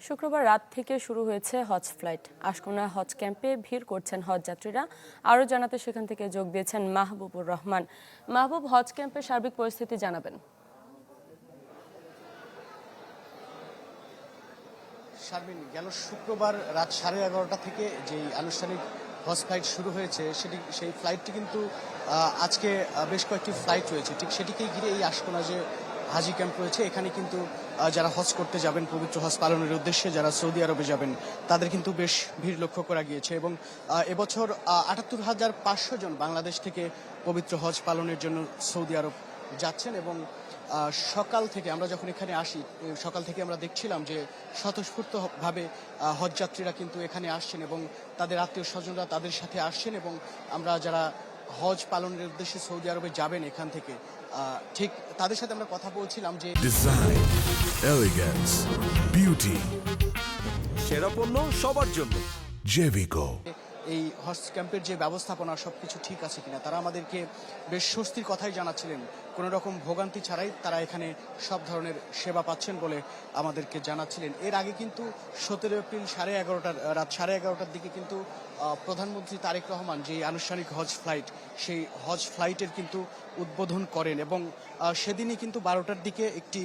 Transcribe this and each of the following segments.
শুক্রবার রাত থেকে শুরু হয়েছে হজ ফ্লাইট। আশকোনা হজ ক্যাম্পে ভিড় করছেন হজ যাত্রীরা। আরও জানাতে সেখান থেকে যোগ দিয়েছেন মাহবুবুর রহমান। মাহবুব, হজ ক্যাম্পের সার্বিক পরিস্থিতি জানাবেন। শারমিন, গেল শুক্রবার রাত 11:30 থেকে যেই আনুষ্ঠানিক হজ ফ্লাইট শুরু হয়েছে সেই ফ্লাইটটি কিন্তু আজকে বেশ কয়েকটি ফ্লাইট রয়েছে। ঠিক সেটিকেই ঘিরে এই আশকোনা যে হাজি ক্যাম্প রয়েছে, এখানে কিন্তু যারা হজ করতে যাবেন, পবিত্র হজ পালনের উদ্দেশ্যে যারা সৌদি আরবে যাবেন, তাদের কিন্তু বেশ ভিড় লক্ষ্য করা গিয়েছে। এবং এবছর ৭৮,৫০০ জন বাংলাদেশ থেকে পবিত্র হজ পালনের জন্য সৌদি আরব যাচ্ছেন। এবং সকাল থেকে আমরা যখন এখানে আসি, সকাল থেকে আমরা দেখছিলাম যে স্বতঃস্ফূর্তভাবে হজযাত্রীরা কিন্তু এখানে আসছেন এবং তাদের আত্মীয় স্বজনরা তাদের সাথে আসছেন। এবং আমরা যারা হজ পালনের উদ্দেশ্যে সৌদি আরবে যাবেন এখান থেকে, ঠিক তাদের সাথে আমরা কথা বলছিলাম যে ডিজাইন, এলিগেন্স, বিউটি, সেরা পণ্য সবার জন্য। জেভিকো। এই হজ ক্যাম্পের যে ব্যবস্থাপনা সবকিছু ঠিক আছে কিনা, তারা আমাদেরকে বেশ স্বস্তির কথাই জানাচ্ছিলেন। কোনো রকম ভোগান্তি ছাড়াই তারা এখানে সব ধরনের সেবা পাচ্ছেন বলে আমাদেরকে জানাচ্ছিলেন। এর আগে কিন্তু 17 এপ্রিল রাত 11:30টার দিকে কিন্তু প্রধানমন্ত্রী তারেক রহমান যে আনুষ্ঠানিক হজ ফ্লাইট, সেই হজ ফ্লাইটের কিন্তু উদ্বোধন করেন। এবং সেদিনই কিন্তু 12টার দিকে একটি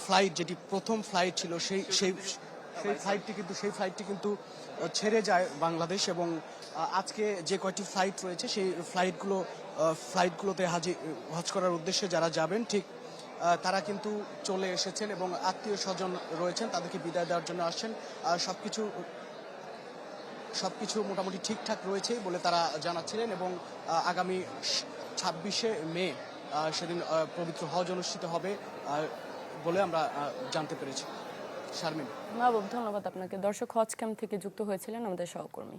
ফ্লাইট, যেটি প্রথম ফ্লাইট ছিল, সেই ফ্লাইটটি কিন্তু ছেড়ে যায় বাংলাদেশ। এবং আজকে যে কয়টি ফ্লাইট রয়েছে সেই ফ্লাইটগুলোতে হজ করার উদ্দেশ্যে যারা যাবেন, ঠিক তারা কিন্তু চলে এসেছেন এবং আত্মীয় স্বজন রয়েছেন, তাদেরকে বিদায় দেওয়ার জন্য আসছেন। সবকিছু মোটামুটি ঠিকঠাক রয়েছে বলে তারা জানাচ্ছিলেন। এবং আগামী 26শে মে সেদিন পবিত্র হজ অনুষ্ঠিত হবে বলে আমরা জানতে পেরেছি। শারমিন। মাহবুব, ধন্যবাদ আপনাকে। দর্শক, হজ ক্যাম্প থেকে যুক্ত হয়েছিলেন আমাদের সহকর্মী।